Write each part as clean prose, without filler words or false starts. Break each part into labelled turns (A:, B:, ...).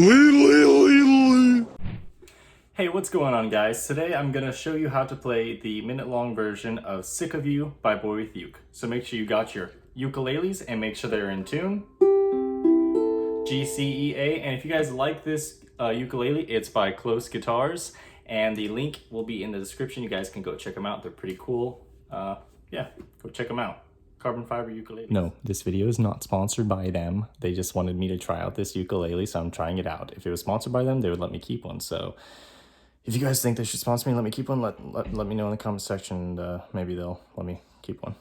A: Hey, what's going on, guys? Today I'm going to show you how to play the minute-long version of Sick of You by Boywithuke. So make sure you got your ukuleles and make sure they're in tune. G, C, E, A. And if you guys like this ukulele, it's by Close Guitars. And the link will be in the description. You guys can go check them out. They're pretty cool. Yeah, go check them out. Carbon fiber ukulele. No, this video is not sponsored by them. They just wanted me to try out this ukulele, so I'm trying it out. If it was sponsored by them, they would let me keep one. So if you guys think they should sponsor me, let me keep one. Let me know in the comment section, and maybe they'll let me keep one.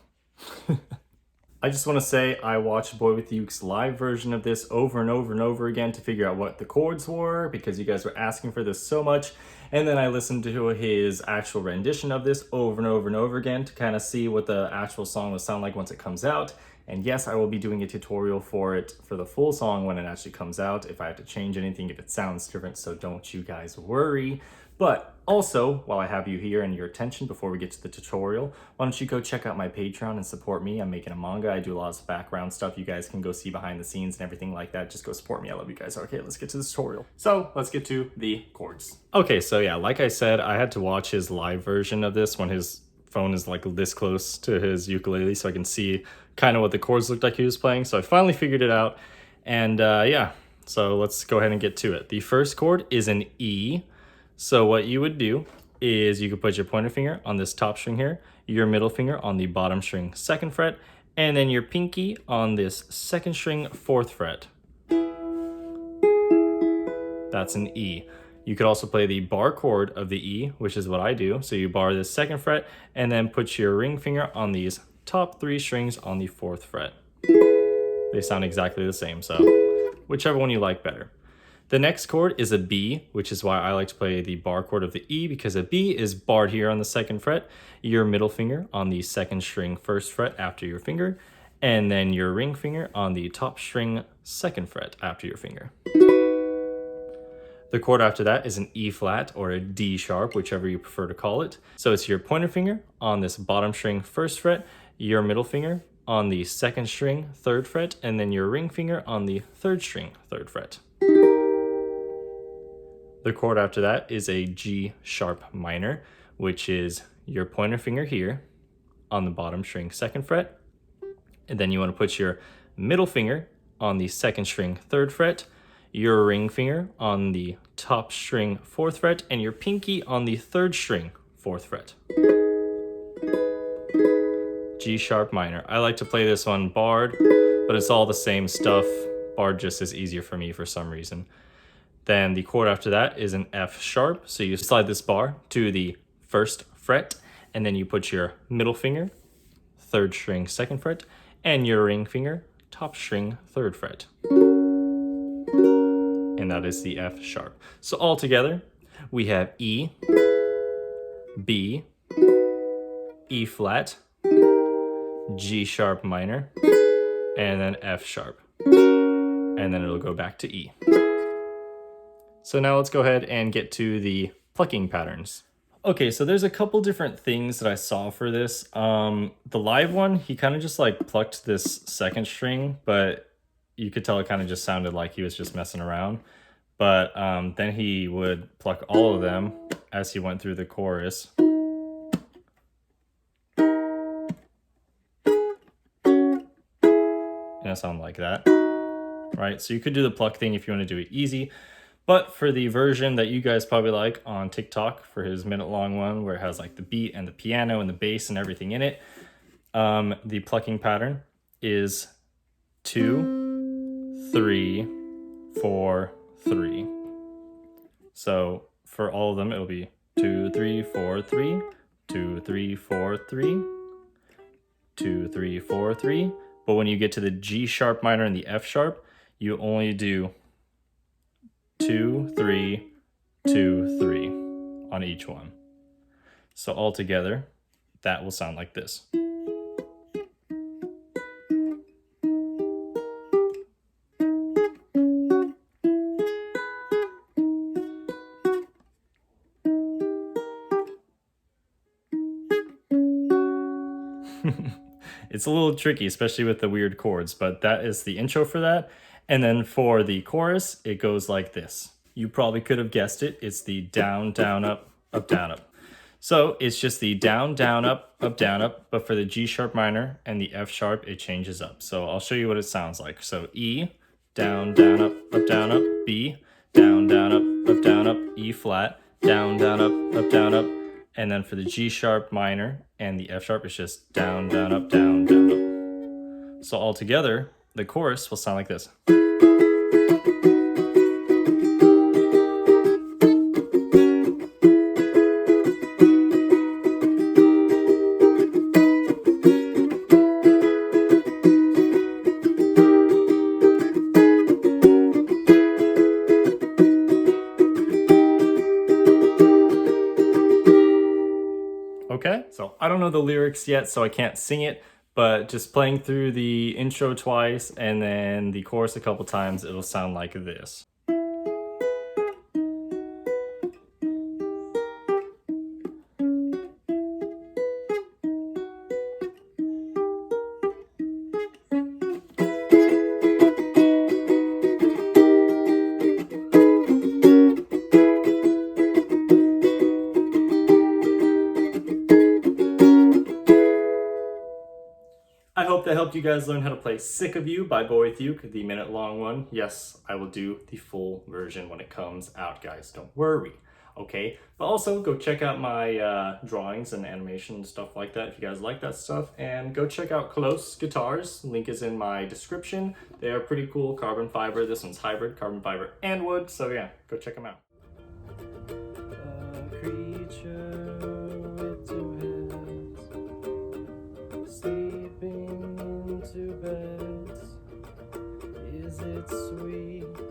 A: I just want to say I watched Boywithuke's live version of this over and over and over again to figure out what the chords were, because you guys were asking for this so much. And then I listened to his actual rendition of this over and over and over again to kind of see what the actual song will sound like once it comes out. And yes, I will be doing a tutorial for it for the full song when it actually comes out, if I have to change anything, if it sounds different, so don't you guys worry. But also, while I have you here and your attention before we get to the tutorial, why don't you go check out my Patreon and support me. I'm making a manga. I do lots of background stuff. You guys can go see behind the scenes and everything like that. Just go support me. I love you guys. Okay, let's get to the tutorial. So let's get to the chords. Okay, so yeah, like I said, I had to watch his live version of this when his phone is like this close to his ukulele, so I can see kind of what the chords looked like he was playing. So I finally figured it out. And yeah, so let's go ahead and get to it. The first chord is an E. So what you would do is you could put your pointer finger on this top string here, your middle finger on the bottom string 2nd fret, and then your pinky on this 2nd string 4th fret. That's an E. You could also play the bar chord of the E, which is what I do. So you bar this 2nd fret and then put your ring finger on these top 3 strings on the 4th fret. They sound exactly the same, so whichever one you like better. The next chord is a B, which is why I like to play the bar chord of the E, because a B is barred here on the 2nd fret, your middle finger on the 2nd string 1st fret after your finger, and then your ring finger on the top string 2nd fret after your finger. The chord after that is an E flat or a D sharp, whichever you prefer to call it. So it's your pointer finger on this bottom string 1st fret, your middle finger on the 2nd string 3rd fret, and then your ring finger on the 3rd string 3rd fret. The chord after that is a G sharp minor, which is your pointer finger here on the bottom string 2nd fret. And then you want to put your middle finger on the 2nd string 3rd fret, your ring finger on the top string 4th fret, and your pinky on the 3rd string 4th fret. G sharp minor. I like to play this one barred, but it's all the same stuff. Barred just is easier for me for some reason. Then the chord after that is an F sharp. So you slide this bar to the 1st fret, and then you put your middle finger, 3rd string 2nd fret, and your ring finger, top string 3rd fret. And that is the F sharp. So all together, we have E, B, E flat, G sharp minor, and then F sharp. And then it'll go back to E. So now let's go ahead and get to the plucking patterns. Okay, so there's a couple different things that I saw for this. The live one, he kind of just like plucked this 2nd string, but you could tell it kind of just sounded like he was just messing around. But then he would pluck all of them as he went through the chorus. And it sounded like that, right? So you could do the pluck thing if you want to do it easy. But for the version that you guys probably like on TikTok, for his minute-long one where it has like the beat and the piano and the bass and everything in it, the plucking pattern is 2, 3, 4, 3. So for all of them, it'll be 2, 3, 4, 3, 2, 3, 4, 3, 2, 3, 4, 3. But when you get to the G sharp minor and the F sharp, you only do 2, 3, 2, 3 on each one. So all together, that will sound like this. It's a little tricky, especially with the weird chords, but that is the intro for that. And then for the chorus, it goes like this. You probably could have guessed it. It's the down, down, up, down, up. So it's just the down, down, up, down, up. But for the G sharp minor and the F sharp, it changes up. So I'll show you what it sounds like. So E, down, down, up, down, up. B, down, down, up, down, up. E flat, down, down, up, down, up. And then for the G sharp minor and the F sharp, it's just down, down, up, down, down, up. So all together, the chorus will sound like this. Okay, so I don't know the lyrics yet, so I can't sing it, but just playing through the intro twice and then the chorus a couple times, it'll sound like this. I hope that helped you guys learn how to play Sick of You by Boywithuke, the minute-long one. Yes, I will do the full version when it comes out, guys. Don't worry, okay? But also, go check out my drawings and animation and stuff like that if you guys like that stuff. And go check out Close Guitars. Link is in my description. They are pretty cool, carbon fiber. This one's hybrid, carbon fiber and wood. So yeah, go check them out. A creature with two heads, sleeping into beds. Is it sweet?